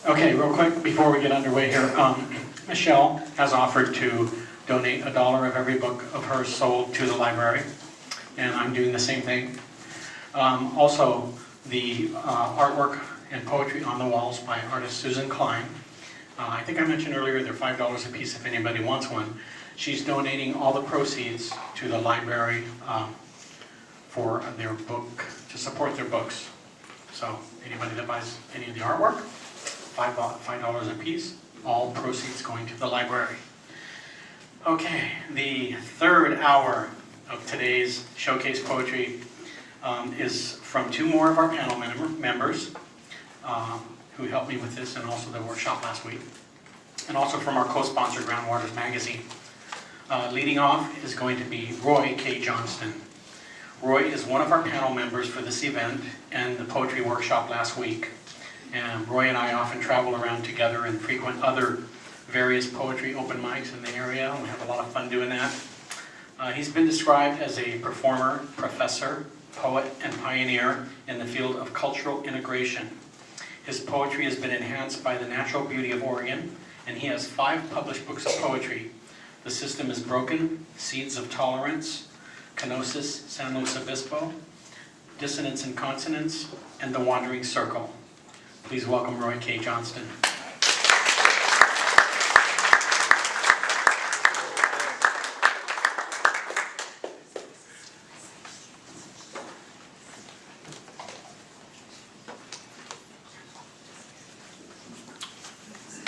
Okay, real quick before we get underway here, Michelle has offered to donate $1 of every book of hers sold to the library, and I'm doing the same thing. Also, the artwork and poetry on the walls by artist Susan Klein. I think I mentioned earlier they're $5 a piece if anybody wants one. She's donating all the proceeds to the library for their book, to support their books. So anybody that buys any of the artwork, $5 a piece, all proceeds going to the library. Okay, the third hour of today's Showcase Poetry is from two more of our panel members who helped me with this and also the workshop last week, and also from our co-sponsor Groundwaters Magazine. Leading off is going to be Roy K. Johnston. Roy is one of our panel members for this event and the poetry workshop last week. And Roy and I often travel around together and frequent other various poetry open mics in the area. We have a lot of fun doing that. He's been described as a performer, professor, poet, and pioneer in the field of cultural integration. His poetry has been enhanced by the natural beauty of Oregon, and he has 5 published books of poetry. The System is Broken, Seeds of Tolerance, Kenosis, San Luis Obispo, Dissonance and Consonance, and The Wandering Circle. Please welcome Roy K. Johnston.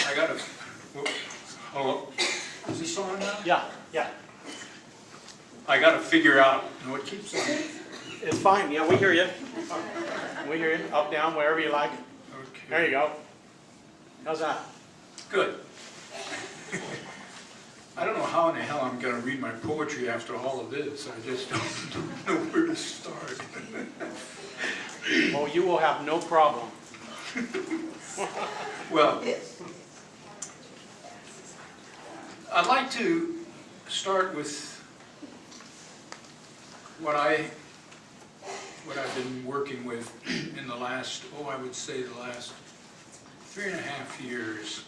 I got it. Hello. Is this on now? Yeah. I got to figure out. No, it keeps on. It's fine. Yeah, we hear you. We hear you. Up, down, wherever you like. Okay. There you go. How's that? Good. I don't know how in the hell I'm going to read my poetry after all of this. I just don't know where to start. Oh, you will have no problem. Well, I'd like to start with what I've been working with in the last, I would say the last 3.5 years.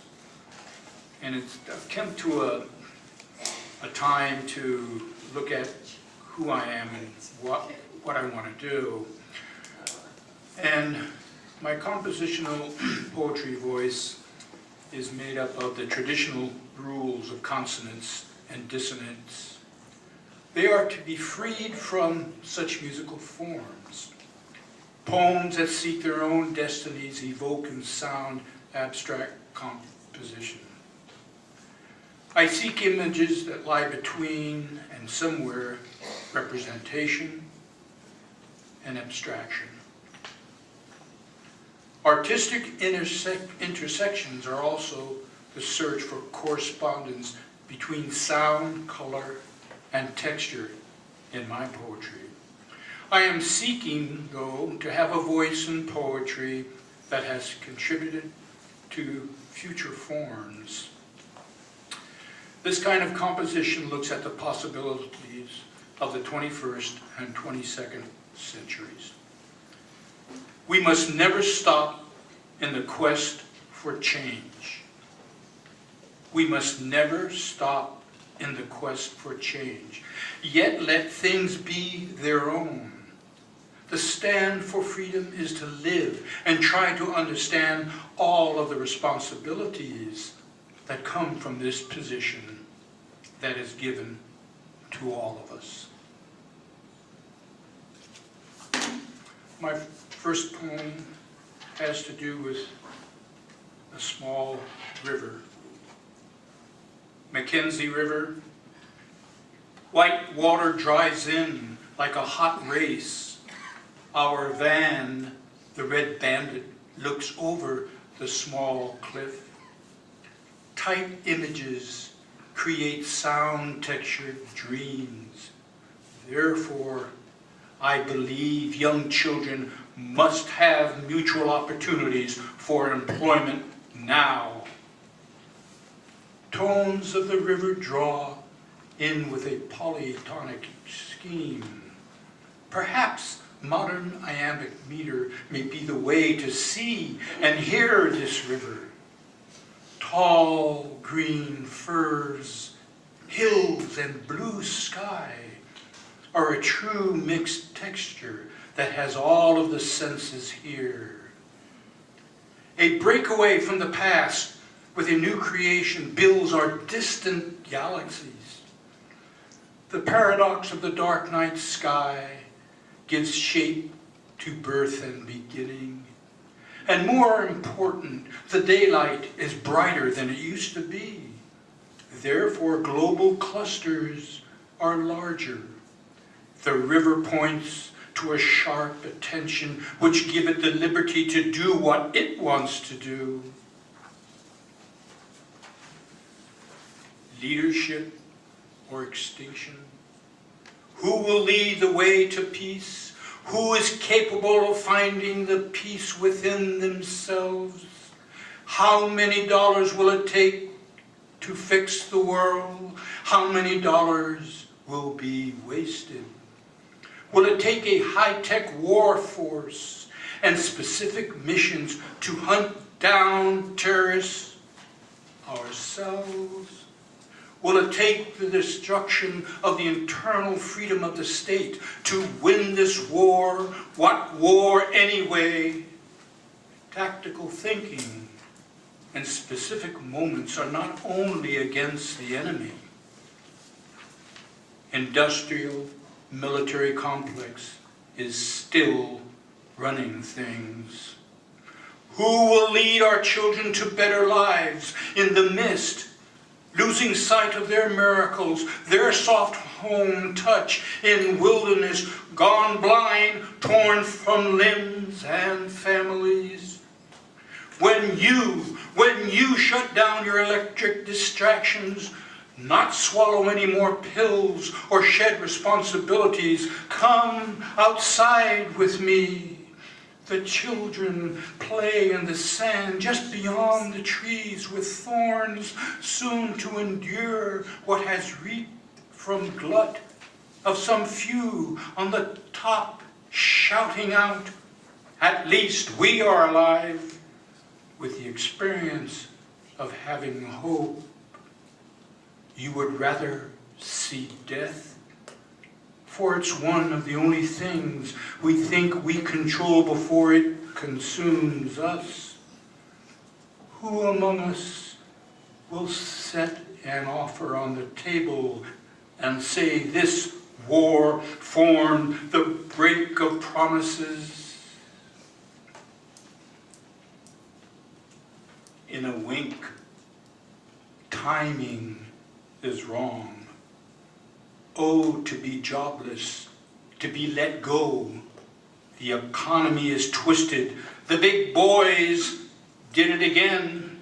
And I've come to a time to look at who I am and what I want to do. And my compositional poetry voice is made up of the traditional rules of consonance and dissonance. They are to be freed from such musical forms. Poems that seek their own destinies evoke and sound abstract composition. I seek images that lie between and somewhere representation and abstraction. Artistic intersections are also the search for correspondence between sound, color, and texture in my poetry. I am seeking, though, to have a voice in poetry that has contributed to future forms. This kind of composition looks at the possibilities of the 21st and 22nd centuries. We must never stop in the quest for change. We must never stop in the quest for change. Yet let things be their own. The stand for freedom is to live and try to understand all of the responsibilities that come from this position that is given to all of us. My first poem has to do with a small river. Mackenzie River. White water dries in like a hot race. Our van, the Red Bandit, looks over the small cliff. Tight images create sound-textured dreams. Therefore, I believe young children must have mutual opportunities for employment now. Tones of the river draw in with a polytonic scheme. Perhaps modern iambic meter may be the way to see and hear this river tall green firs, hills, and blue sky are a true mixed texture that has all of the senses here. A breakaway from the past with a new creation builds our distant galaxies. The paradox of the dark night sky gives shape to birth and beginning. And more important, the daylight is brighter than it used to be. Therefore, global clusters are larger. The river points to a sharp attention which give it the liberty to do what it wants to do. Leadership or extinction? Who will lead the way to peace? Who is capable of finding the peace within themselves? How many dollars will it take to fix the world? How many dollars will be wasted? Will it take a high-tech war force and specific missions to hunt down terrorists ourselves? Will it take the destruction of the internal freedom of the state to win this war? What war anyway? Tactical thinking and specific moments are not only against the enemy. Industrial military complex is still running things. Who will lead our children to better lives in the mist, losing sight of their miracles, their soft home touch in wilderness, gone blind, torn from limbs and families? When you shut down your electric distractions, not swallow any more pills or shed responsibilities, come outside with me. The children play in the sand just beyond the trees with thorns, soon to endure what has reaped from glut of some few on the top shouting out, "At least we are alive," with the experience of having hope. You would rather see death? For it's one of the only things we think we control before it consumes us. Who among us will set an offer on the table and say this war formed the break of promises? In a wink, timing is wrong. Oh, to be jobless, to be let go. The economy is twisted. The big boys did it again.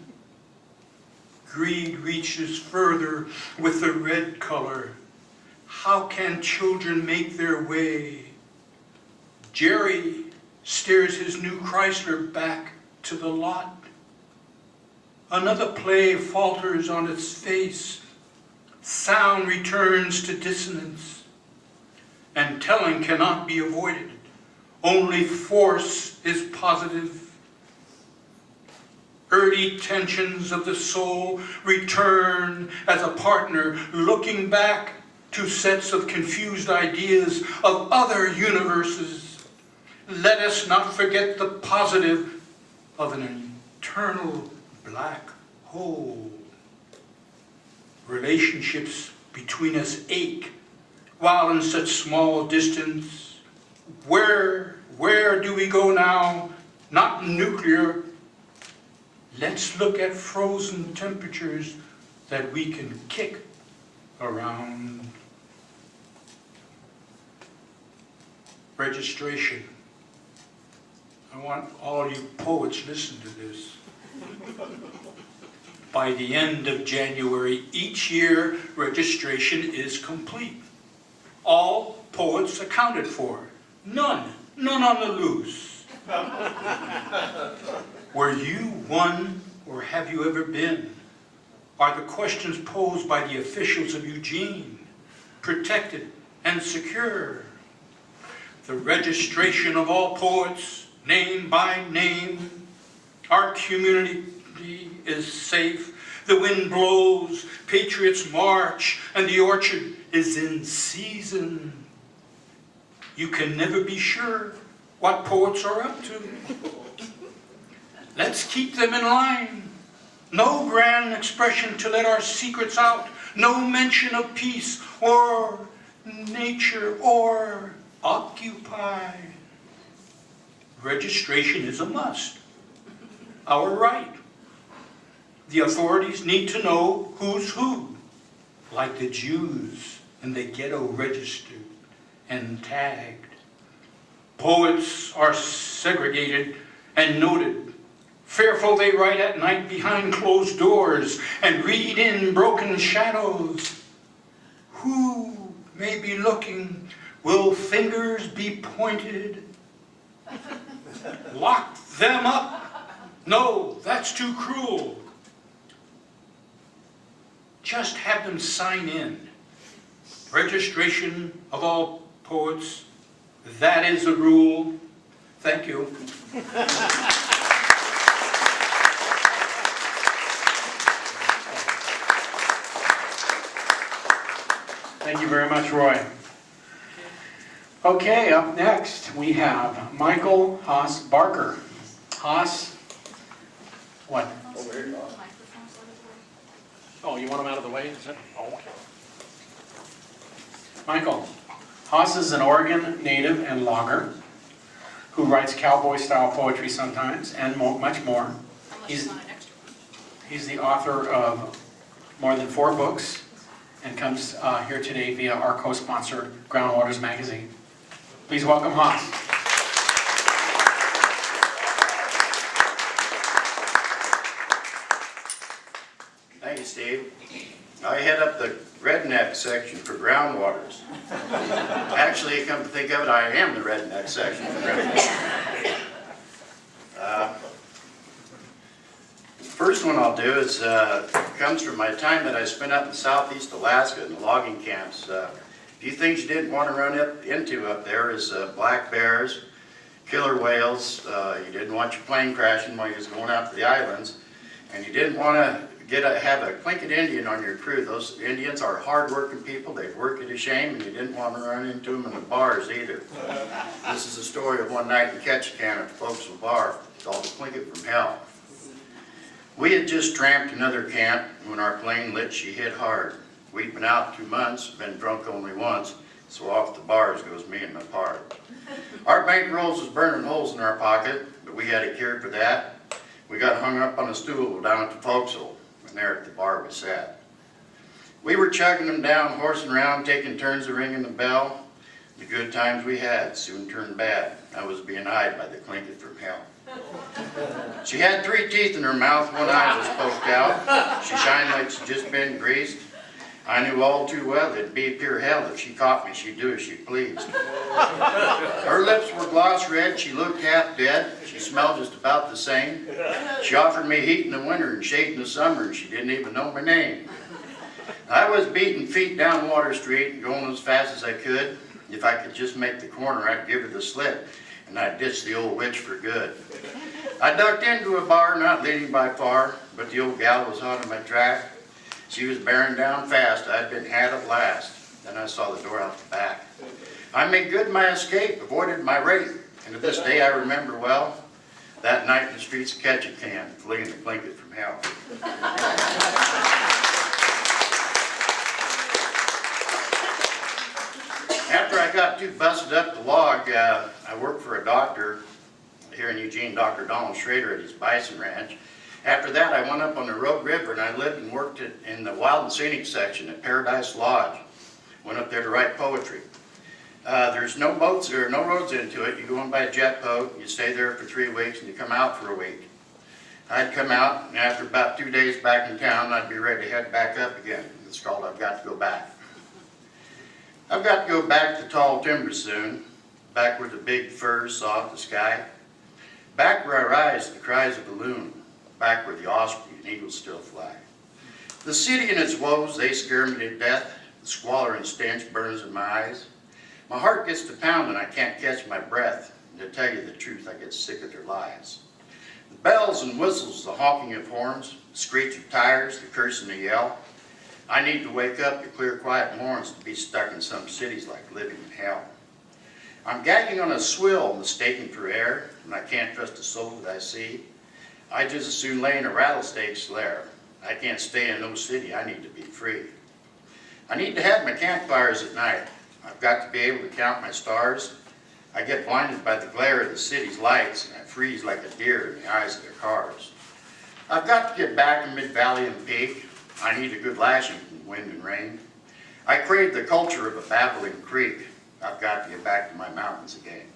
Greed reaches further with the red color. How can children make their way? Jerry steers his new Chrysler back to the lot. Another play falters on its face. Sound returns to dissonance, and telling cannot be avoided. Only force is positive. Early tensions of the soul return as a partner, looking back to sets of confused ideas of other universes. Let us not forget the positive of an eternal black hole. Relationships between us ache while in such small distance. Where do we go now? Not nuclear. Let's look at frozen temperatures that we can kick around. Registration. I want all you poets listen to this. By the end of January each year, registration is complete. All poets accounted for. None on the loose. Were you one, or have you ever been? Are the questions posed by the officials of Eugene protected and secure? The registration of all poets, name by name. Our community is safe. The wind blows, patriots march, and the orchard is in season. You can never be sure what poets are up to. Let's keep them in line. No grand expression to let our secrets out. No mention of peace or nature or occupy. Registration is a must. Our right. The authorities need to know who's who, like the Jews in the ghetto registered and tagged. Poets are segregated and noted. Fearful they write at night behind closed doors and read in broken shadows. Who may be looking? Will fingers be pointed? Lock them up? No, that's too cruel. Just have them sign in. Registration of all poets, that is the rule. Thank you. Thank you very much, Roy. Okay, up next we have Michael Haas Barker. Haas, what? Over here. Oh, you want them out of the way? Is it? Oh, okay. Michael, Haas is an Oregon native and logger who writes cowboy-style poetry sometimes and much more. He's the author of more than 4 books and comes here today via our co-sponsor, Groundwaters Magazine. Please welcome Haas. Thank you, Steve. I head up the redneck section for Groundwaters. Actually, come to think of it, I am the redneck section for Groundwaters. First one I'll do is comes from my time that I spent up in southeast Alaska in the logging camps. A few things you didn't want to run into up there is black bears, killer whales. You didn't want your plane crashing while you was going out to the islands, and you didn't want to have a Tlingit Indian on your crew. Those Indians are hard-working people. They've worked it a shame, and you didn't want to run into them in the bars either. This is a story of one night in Ketchikan at the Purcell bar called the Tlingit from Hell. We had just tramped another camp. When our plane lit, she hit hard. We'd been out 2 months, been drunk only once, so off the bars goes me and my part. Our bankrolls was burning holes in our pocket, but we had a cure for that. We got hung up on a stool down at the Purcell, and there at the bar we sat. We were chugging them down, horsing around, taking turns of ringing the bell. The good times we had soon turned bad. I was being eyed by the Tlingit from Hell. She had 3 teeth in her mouth, one eye was poked out. She shined like she'd just been greased. I knew all too well it'd be pure hell if she caught me. She'd do as she pleased. Her lips were gloss red. She looked half dead. She smelled just about the same. She offered me heat in the winter and shade in the summer, and she didn't even know my name. I was beating feet down Water Street and going as fast as I could. If I could just make the corner, I'd give her the slip, and I'd ditch the old witch for good. I ducked into a bar, not leading by far, but the old gal was hot on my track. She was bearing down fast. I'd been had at last. Then I saw the door out the back. I made good my escape, avoided my rape, and to this day I remember well that night in the streets of Ketchikan, fleeing the Tlingit from Hell. After I got too busted up to log, I worked for a doctor here in Eugene, Dr. Donald Schrader at his bison ranch. After that, I went up on the Rogue River and I lived and worked in the Wild and Scenic section at Paradise Lodge. Went up there to write poetry. There's no boats or no roads into it. You go in by a jet boat, you stay there for 3 weeks, and you come out for a week. I'd come out, and after about 2 days back in town, I'd be ready to head back up again. It's called I've Got to Go Back. I've got to go back to tall timber soon, back where the big firs saw the sky, back where I rise to the cries of the loon, back where the osprey and eagles still fly. The city and its woes, they scare me to death. The squalor and stench burns in my eyes. My heart gets to pounding, I can't catch my breath. And to tell you the truth, I get sick of their lies. The bells and whistles, the honking of horns, the screech of tires, the curse and the yell. I need to wake up to clear, quiet mornings to be stuck in some cities like living in hell. I'm gagging on a swill, mistaken for air, and I can't trust a soul that I see. I just as soon lay in a rattlesnake's lair. I can't stay in no city, I need to be free. I need to have my campfires at night. I've got to be able to count my stars. I get blinded by the glare of the city's lights, and I freeze like a deer in the eyes of their cars. I've got to get back to mid-valley and peak. I need a good lashing from wind and rain. I crave the culture of a babbling creek. I've got to get back to my mountains again.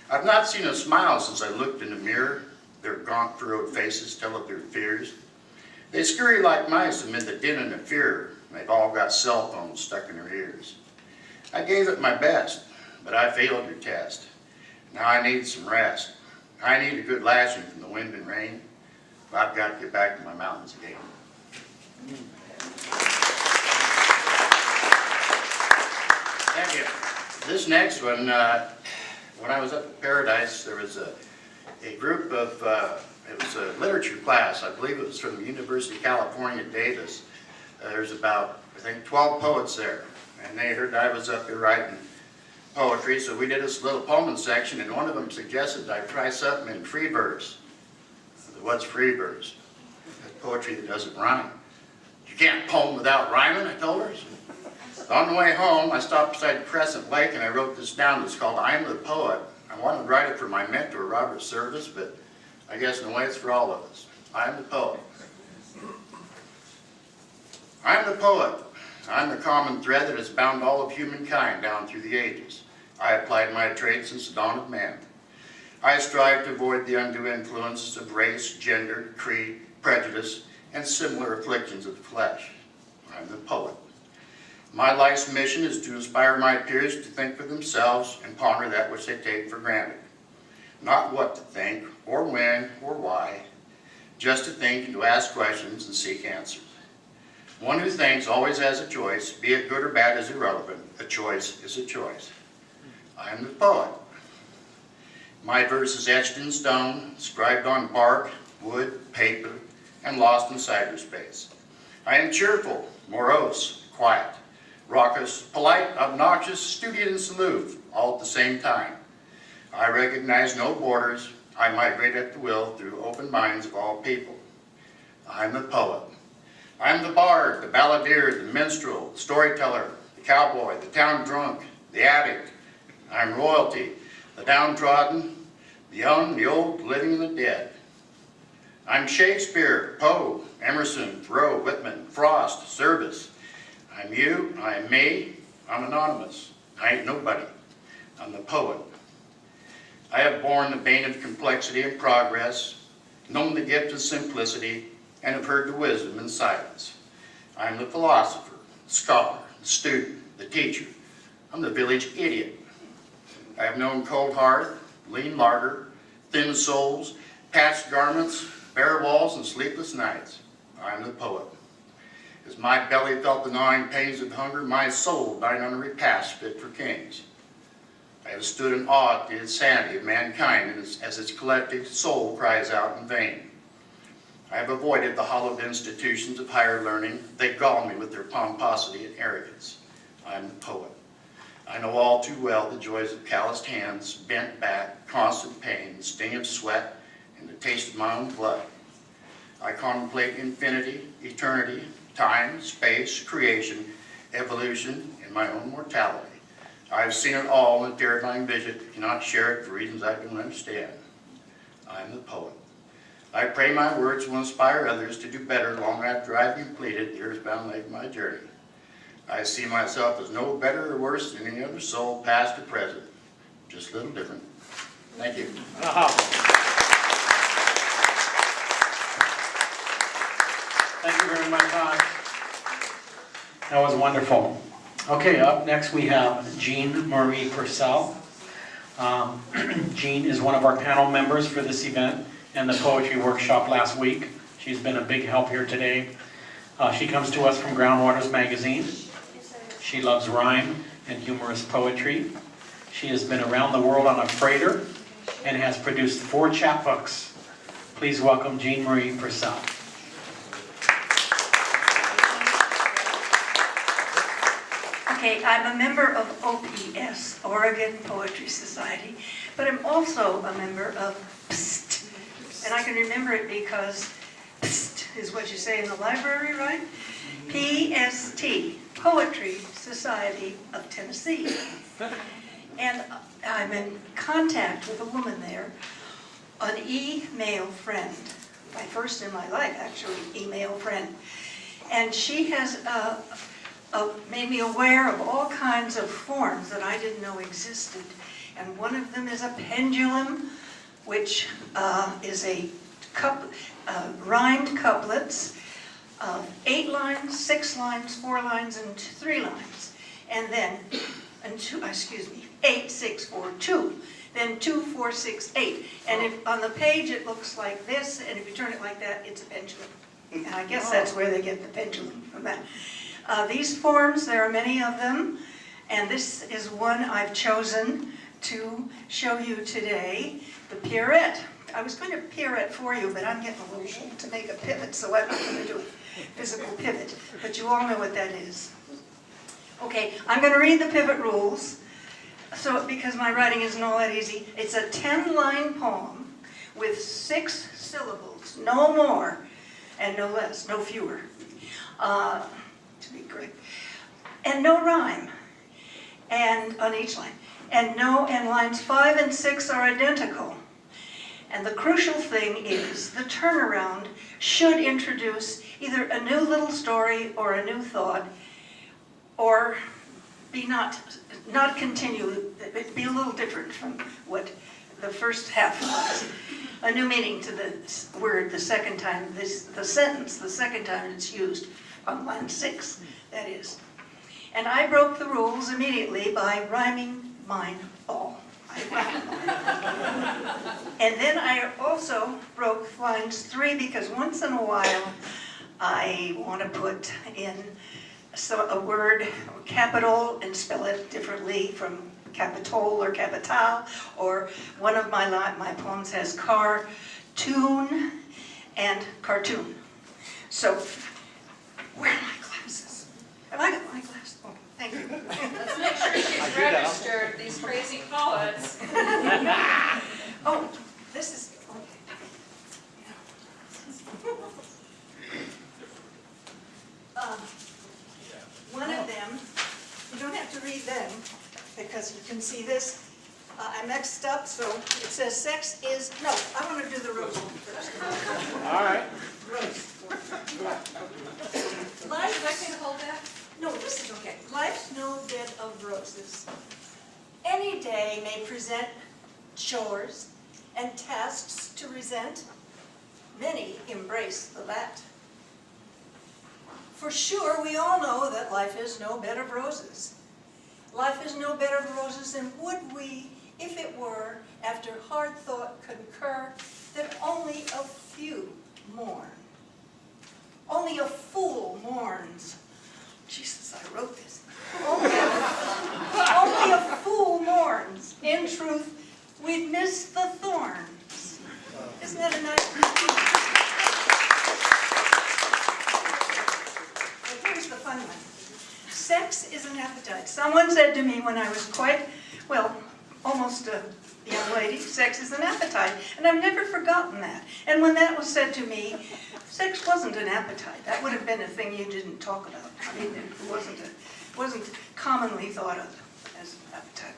I've not seen a smile since I looked in the mirror. Their gaunt, furrowed faces tell of their fears. They scurry like mice amid the din and the fear. They've all got cell phones stuck in their ears. I gave it my best, but I failed your test. Now I need some rest. I need a good lashing from the wind and rain. But I've got to get back to my mountains again. Thank you. This next one, when I was up at Paradise, there was a group of, it was a literature class. I believe it was from the University of California, Davis. There's about, I think, 12 poets there. And they heard I was up here writing poetry, so we did this little poem section, and one of them suggested I try something in free verse. What's free verse? That's poetry that doesn't rhyme. You can't poem without rhyming, I told her. So on the way home, I stopped beside Crescent Lake and I wrote this down. It's called I'm the Poet. I wanted to write it for my mentor, Robert Service, but I guess in a way it's for all of us. I'm the poet. I'm the poet. I'm the common thread that has bound all of humankind down through the ages. I applied my trade since the dawn of man. I strive to avoid the undue influences of race, gender, creed, prejudice, and similar afflictions of the flesh. I'm the poet. My life's mission is to inspire my peers to think for themselves and ponder that which they take for granted. Not what to think, or when, or why, just to think and to ask questions and seek answers. One who thinks always has a choice, be it good or bad is irrelevant. A choice is a choice. I am the poet. My verse is etched in stone, scribed on bark, wood, paper, and lost in cyberspace. I am cheerful, morose, quiet, raucous, polite, obnoxious, studious, and aloof, all at the same time. I recognize no borders. I migrate at the will through open minds of all people. I'm the poet. I'm the bard, the balladeer, the minstrel, the storyteller, the cowboy, the town drunk, the addict. I'm royalty, the downtrodden, the young, the old, the living, and the dead. I'm Shakespeare, Poe, Emerson, Thoreau, Whitman, Frost, Service. I'm you, I'm me, I'm anonymous. I ain't nobody. I'm the poet. I have borne the bane of complexity and progress, known the gift of simplicity, and have heard the wisdom in silence. I'm the philosopher, the scholar, the student, the teacher. I'm the village idiot. I have known cold hearth, lean larder, thin souls, patched garments, bare walls, and sleepless nights. I'm the poet. As my belly felt the gnawing pains of hunger, my soul dined on a repast fit for kings. I have stood in awe at the insanity of mankind as its collective soul cries out in vain. I have avoided the hollowed institutions of higher learning. They gall me with their pomposity and arrogance. I'm the poet. I know all too well the joys of calloused hands, bent back, constant pain, the sting of sweat, and the taste of my own blood. I contemplate infinity, eternity, time, space, creation, evolution, and my own mortality. I've seen it all in a terrifying vision, cannot share it for reasons I don't understand. I'm the poet. I pray my words will inspire others to do better long after I've completed the earthbound leg of my journey. I see myself as no better or worse than any other soul, past or present, just a little different. Thank you. Thank you very much, Todd. That was wonderful. Okay, up next we have Jean Marie Purcell. Jean is one of our panel members for this event and the poetry workshop last week. She's been a big help here today. She comes to us from Groundwaters Magazine. She loves rhyme and humorous poetry. She has been around the world on a freighter and has produced 4 chapbooks. Please welcome Jean Marie Purcell. Okay, I'm a member of OPS, Oregon Poetry Society, but I'm also a member of PST. And I can remember it because PST is what you say in the library, right? PST, Poetry Society of Tennessee. And I'm in contact with a woman there, an email friend, my first in my life, actually, email friend. And she has made me aware of all kinds of forms that I didn't know existed. And one of them is a pendulum, which is a rhymed couplets of 8 lines, 6 lines, 4 lines, and 3 lines. And then, 8, 6, 4, 2. Then 2, 4, 6, 8. And if on the page it looks like this, and if you turn it like that, it's a pendulum. And I guess that's where they get the pendulum from that. These forms, there are many of them, and this is one I've chosen to show you today, the pirouette. I was going to pirouette for you, but I'm getting a little old to make a pivot, so I'm not going to do a physical pivot. But you all know what that is. Okay, I'm going to read the pivot rules, because my writing isn't all that easy. It's a 10-line poem with 6 syllables, no more and no less, no fewer, to be correct, and no rhyme, and on each line, and lines 5 and 6 are identical. And the crucial thing is the turnaround should introduce either a new little story or a new thought, or be not continue, be a little different from what the first half was. A new meaning to the word the second time, the sentence, the second time it's used on line 6, that is. And I broke the rules immediately by rhyming mine all. And then I also broke lines 3 because once in a while I want to put in a word capital and spell it differently from capitol or capital, or one of my poems has car-toon and cartoon. So, where are my glasses? Have I got my glasses? Oh, thank you. Let's make sure she's registered, these crazy poets. Oh, this is, okay. One of them, you don't have to read them, because you can see this. I mixed up, so it says sex is, no, I want to do the rose one first. All right. Life, I can hold that? no, this is okay. Life's no bed of roses. Any day may present chores and tasks to resent. Many embrace the that. For sure, we all know that life is no bed of roses. Life is no bed of roses, and would we, if it were, after hard thought concur, that only a few mourn. Only a fool mourns. Jesus, I wrote this. Only a fool mourns. In truth, we'd miss the thorns. Isn't that a nice But here's the fun one. Sex is an appetite. Someone said to me when I was quite, well, almost a young lady, sex is an appetite. And I've never forgotten that. And when that was said to me, sex wasn't an appetite. That would have been a thing you didn't talk about. I mean, it wasn't commonly thought of as an appetite.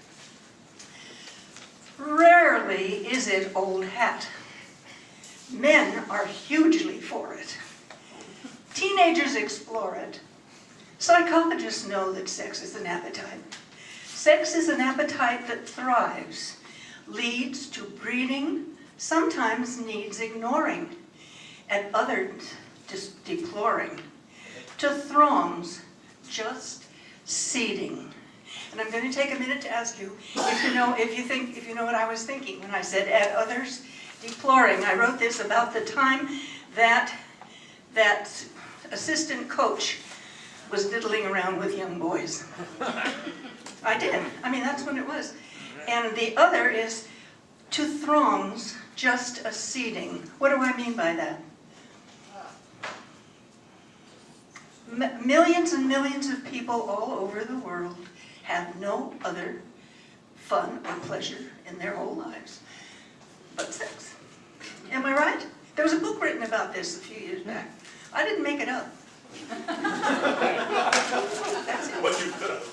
Rarely is it old hat. Men are hugely for it. Teenagers explore it. Psychologists know that sex is an appetite. Sex is an appetite that thrives, leads to breeding, sometimes needs ignoring, and others just deploring, to throngs just seeding. And I'm going to take a minute to ask you if you know what I was thinking when I said at others deploring. I wrote this about the time that assistant coach was diddling around with young boys. I did. I mean, that's when it was. And the other is to throngs just a seeding. What do I mean by that? Millions and millions of people all over the world have no other fun or pleasure in their whole lives but sex. Am I right? There was a book written about this a few years back. I didn't make it up. That's it. What you could have.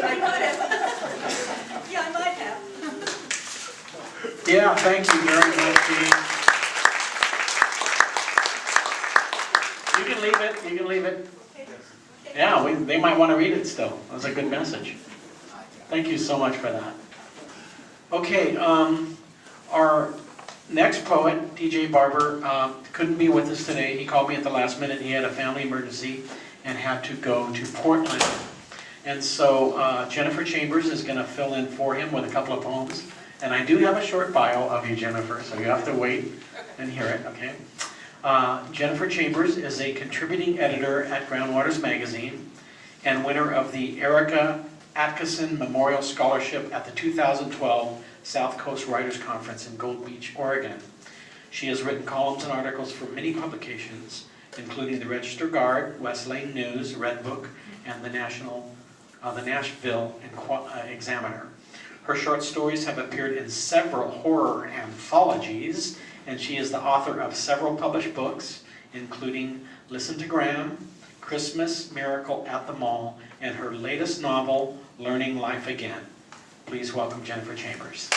I could have. Yeah, I might have. Yeah, thank you very much, Jean. You can leave it, you can leave it. Yeah, they might want to read it still. That's a good message. Thank you so much for that. Okay, our next poet, DJ Barber, couldn't be with us today. He called me at the last minute. He had a family emergency and had to go to Portland. And so Jennifer Chambers is going to fill in for him with a couple of poems. And I do have a short bio of you, Jennifer, so you have to wait and hear it, okay? Jennifer Chambers is a contributing editor at Groundwaters Magazine and winner of the Erica Atkinson Memorial Scholarship at the 2012 South Coast Writers Conference in Gold Beach, Oregon. She has written columns and articles for many publications, including the Register Guard, West Lane News, Red Book, and the Nashville Examiner. Her short stories have appeared in several horror anthologies, and she is the author of several published books, including Listen to Graham, Christmas Miracle at the Mall, and her latest novel, Learning Life Again. Please welcome Jennifer Chambers.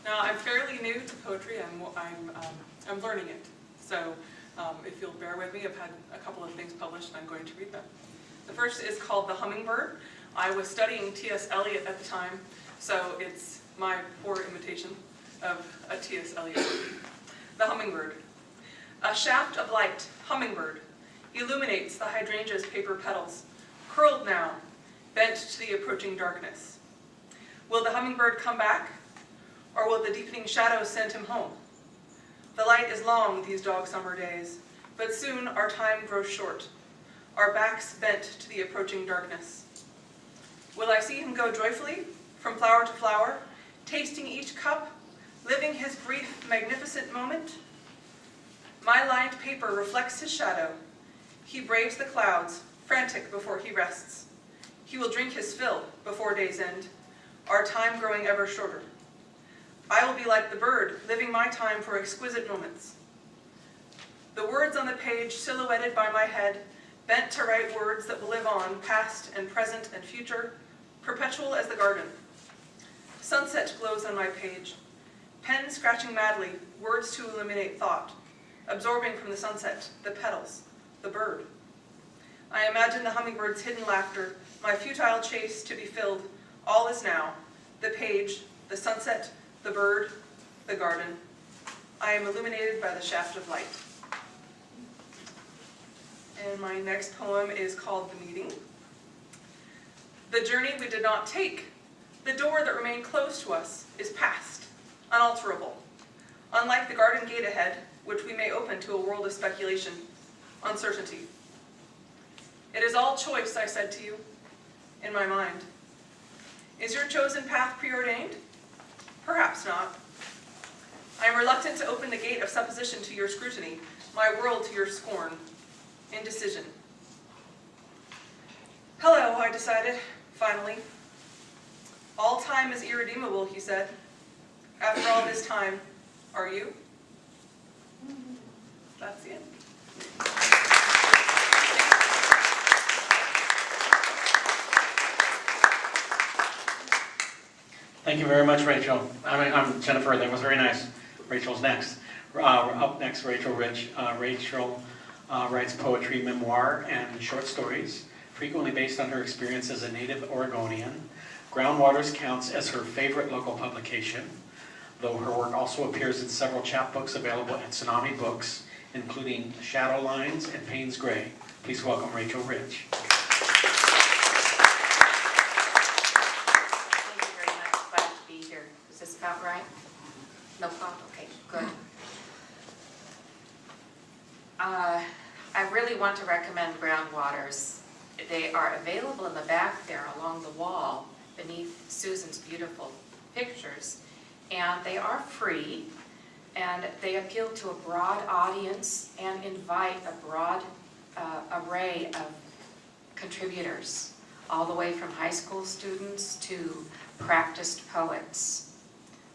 Now, I'm fairly new to poetry. I'm learning it. So if you'll bear with me, I've had a couple of things published and I'm going to read them. The first is called The Hummingbird. I was studying T.S. Eliot at the time, so it's my poor imitation of a T.S. Eliot. The Hummingbird. A shaft of light, hummingbird, illuminates the hydrangea's paper petals, curled now, bent to the approaching darkness. Will the hummingbird come back, or will the deepening shadows send him home? The light is long these dog summer days, but soon our time grows short, our backs bent to the approaching darkness. Will I see him go joyfully, from flower to flower, tasting each cup, living his brief, magnificent moment? My lined paper reflects his shadow. He braves the clouds, frantic before he rests. He will drink his fill before day's end, our time growing ever shorter. I will be like the bird, living my time for exquisite moments. The words on the page silhouetted by my head, bent to write words that will live on, past and present and future, perpetual as the garden. Sunset glows on my page, pen scratching madly, words to illuminate thought, absorbing from the sunset, the petals, the bird. I imagine the hummingbird's hidden laughter, my futile chase to be filled. All is now, the page, the sunset, the bird, the garden. I am illuminated by the shaft of light. And my next poem is called The Meeting. The journey we did not take, the door that remained closed to us, is past, unalterable. Unlike the garden gate ahead, which we may open to a world of speculation, uncertainty. It is all choice, I said to you, in my mind. Is your chosen path preordained? Perhaps not. I am reluctant to open the gate of supposition to your scrutiny, my world to your scorn. Indecision. Hello, I decided, finally. All time is irredeemable, he said. After all this time, are you? That's the end. Thank you very much, Rachel. I'm Jennifer. That was very nice. Rachel's next. Up next, Rachel Rich. Rachel writes poetry, memoir, and short stories, frequently based on her experience as a native Oregonian. Groundwaters counts as her favorite local publication, though her work also appears in several chapbooks available at Tsunami Books, including Shadow Lines and Payne's Gray. Please welcome Rachel Rich. Thank you very much. Glad to be here. Is this about right? No problem? Okay, good. I really want to recommend Groundwaters. They are available in the back there along the wall, beneath Susan's beautiful pictures. And they are free, and they appeal to a broad audience and invite a broad array of contributors, all the way from high school students to practiced poets.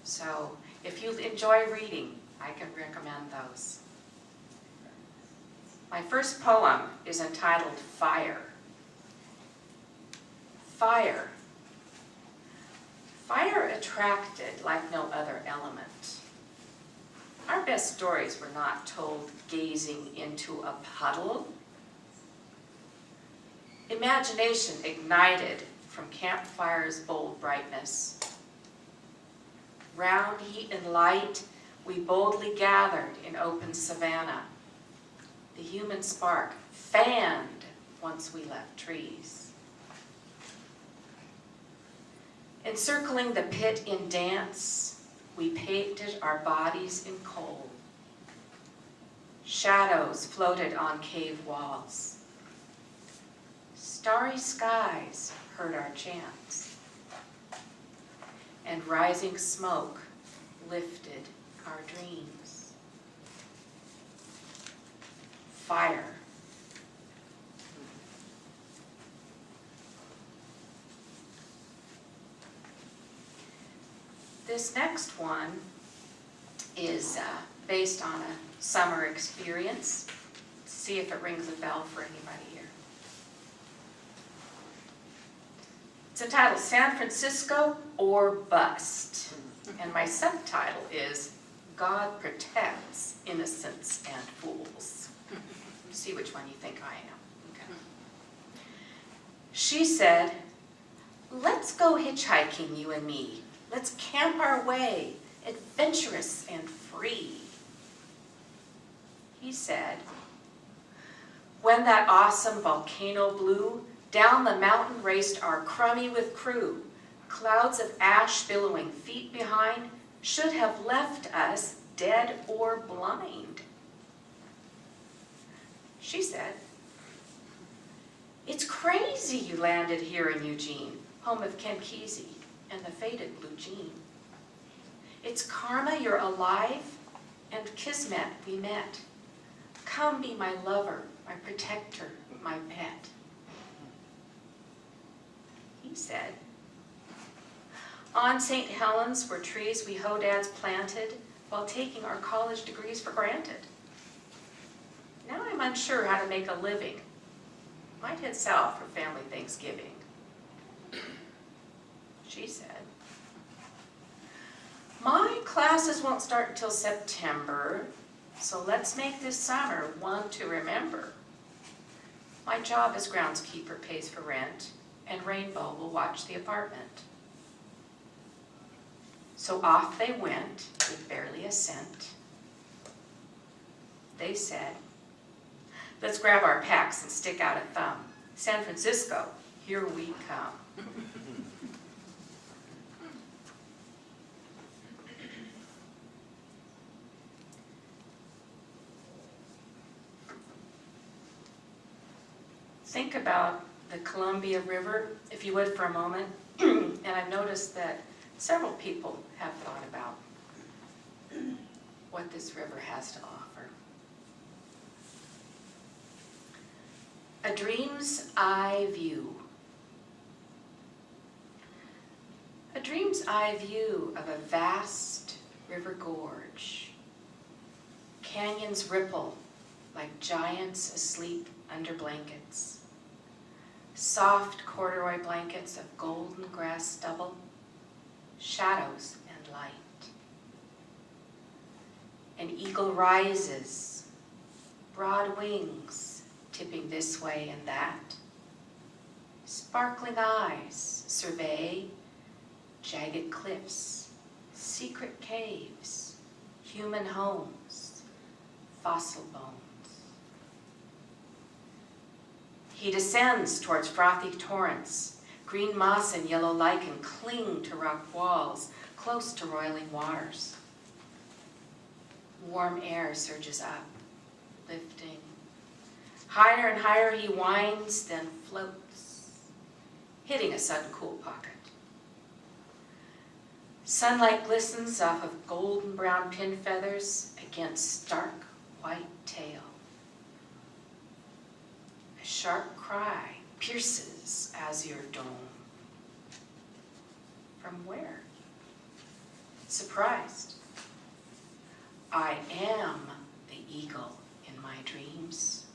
So if you enjoy reading, I can recommend those. My first poem is entitled Fire. Fire. Fire attracted like no other element. Our best stories were not told gazing into a puddle. Imagination ignited from campfire's bold brightness. Round heat and light, we boldly gathered in open savanna. The human spark fanned once we left trees. Encircling the pit in dance, we painted our bodies in coal. Shadows floated on cave walls. Starry skies heard our chants, and rising smoke lifted our dreams. Fire. This next one is based on a summer experience. See if it rings a bell for anybody here. It's entitled San Francisco or Bust. And my subtitle is God Protects Innocents and Fools. See which one you think I am. Okay. She said, "Let's go hitchhiking, you and me. Let's camp our way, adventurous and free." He said, "When that awesome volcano blew, down the mountain raced our crummy with crew. Clouds of ash billowing feet behind should have left us dead or blind." She said, "It's crazy you landed here in Eugene, home of Ken Kesey and the faded blue jean. It's karma you're alive, and kismet we met. Come be my lover, my protector, my pet." He said, "On St. Helens were trees we hodads planted while taking our college degrees for granted. Now I'm unsure how to make a living. Might head south for family Thanksgiving." She said, "My classes won't start until September, so let's make this summer one to remember. My job as groundskeeper pays for rent, and Rainbow will watch the apartment." So off they went with barely a cent. They said, "Let's grab our packs and stick out a thumb. San Francisco, here we come." Think about the Columbia River, if you would, for a moment. And I've noticed that several people have thought about what this river has to offer. A dream's eye view. A dream's eye view of a vast river gorge. Canyons ripple like giants asleep under blankets. Soft corduroy blankets of golden grass stubble, shadows and light. An eagle rises, broad wings tipping this way and that. Sparkling eyes survey jagged cliffs, secret caves, human homes, fossil bones. He descends towards frothy torrents. Green moss and yellow lichen cling to rock walls close to roiling waters. Warm air surges up, lifting. Higher and higher he winds, then floats, hitting a sudden cool pocket. Sunlight glistens off of golden brown pin feathers against stark white tail. A sharp cry pierces azure dome. From where? Surprised. I am the eagle in my dreams.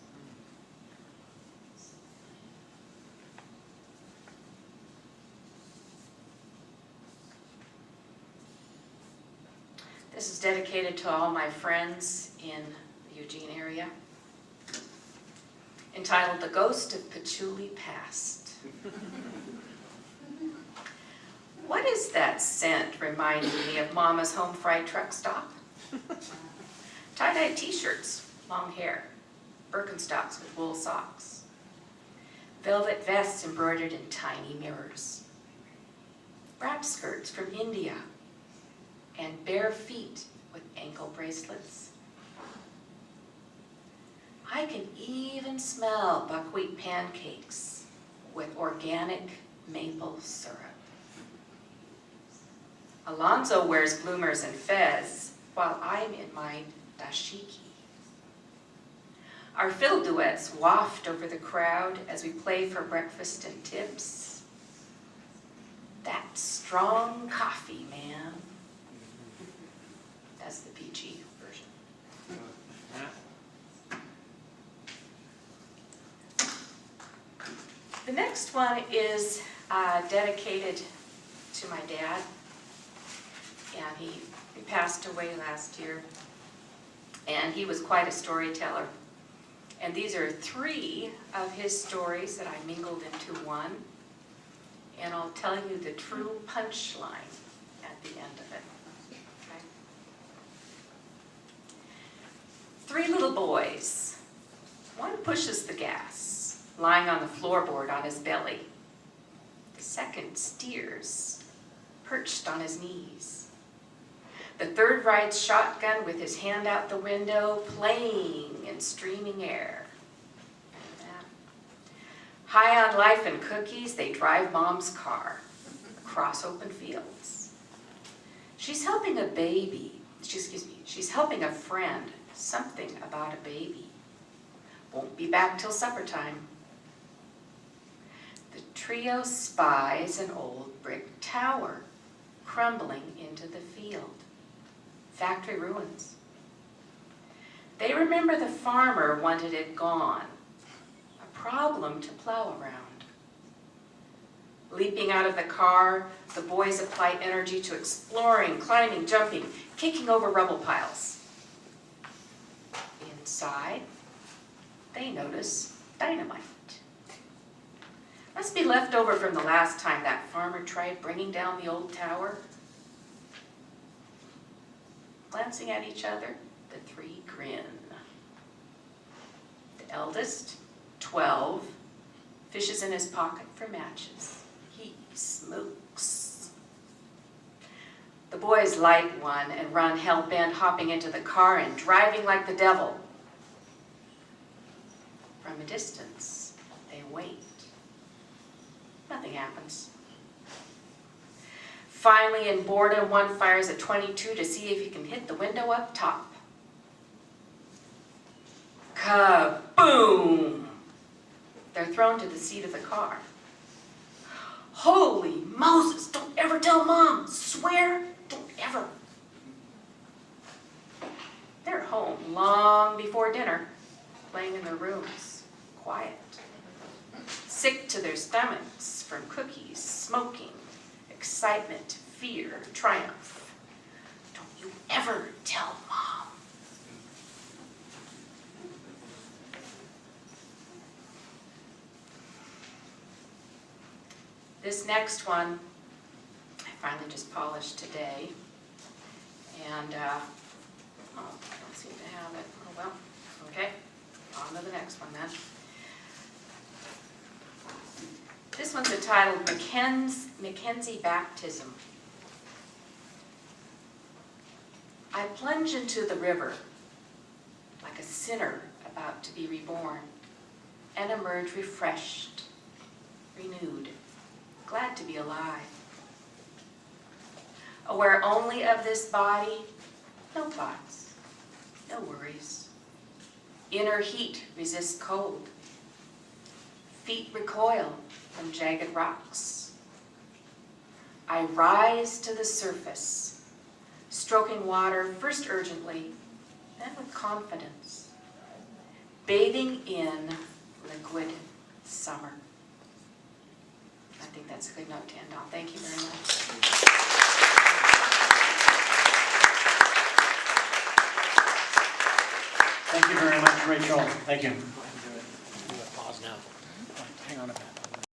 This is dedicated to all my friends in the Eugene area. Entitled The Ghost of Patchouli Past. What is that scent reminding me of Mama's home fried truck stop? Tie-dye t-shirts, long hair, Birkenstocks with wool socks, velvet vests embroidered in tiny mirrors, wrap skirts from India, and bare feet with ankle bracelets. I can even smell buckwheat pancakes with organic maple syrup. Alonzo wears bloomers and fez while I'm in my dashiki. Our fiddle duets waft over the crowd as we play for breakfast and tips. That strong coffee, man. That's the PG version. The next one is dedicated to my dad, and he passed away last year, and he was quite a storyteller. And these are 3 of his stories that I mingled into one, and I'll tell you the true punchline at the end of it. Okay? 3 little boys. One pushes the gas, lying on the floorboard on his belly. The second steers, perched on his knees. The third rides shotgun with his hand out the window, playing in streaming air. High on life and cookies, they drive Mom's car across open fields. She's helping she's helping a friend, something about a baby. Won't be back till supper time. The trio spies an old brick tower crumbling into the field. Factory ruins. They remember the farmer wanted it gone. A problem to plow around. Leaping out of the car, the boys apply energy to exploring, climbing, jumping, kicking over rubble piles. Inside, they notice dynamite. Must be left over from the last time that farmer tried bringing down the old tower. Glancing at each other, the 3 grin. The eldest, 12, fishes in his pocket for matches. He smokes. The boys light one and run hell-bent, hopping into the car and driving like the devil. From a distance, they wait. Nothing happens. Finally, in boredom, one fires a .22 to see if he can hit the window up top. Kaboom! They're thrown to the seat of the car. Holy Moses, don't ever tell Mom. Swear, don't ever. They're home long before dinner, playing in their rooms, quiet. Sick to their stomachs from cookies, smoking, excitement, fear, triumph. Don't you ever tell Mom. This next one, I finally just polished today. And, I don't seem to have it. Oh, well, okay. On to the next one then. This one's entitled Mackenzie Baptism. I plunge into the river like a sinner about to be reborn and emerge refreshed, renewed, glad to be alive. aware only of this body, no thoughts, no worries. Inner heat resists cold. Feet recoil from jagged rocks. I rise to the surface, stroking water first urgently, then with confidence, bathing in liquid summer. I think that's a good note to end on. Thank you very much. Thank you very much, Rachel. Thank you.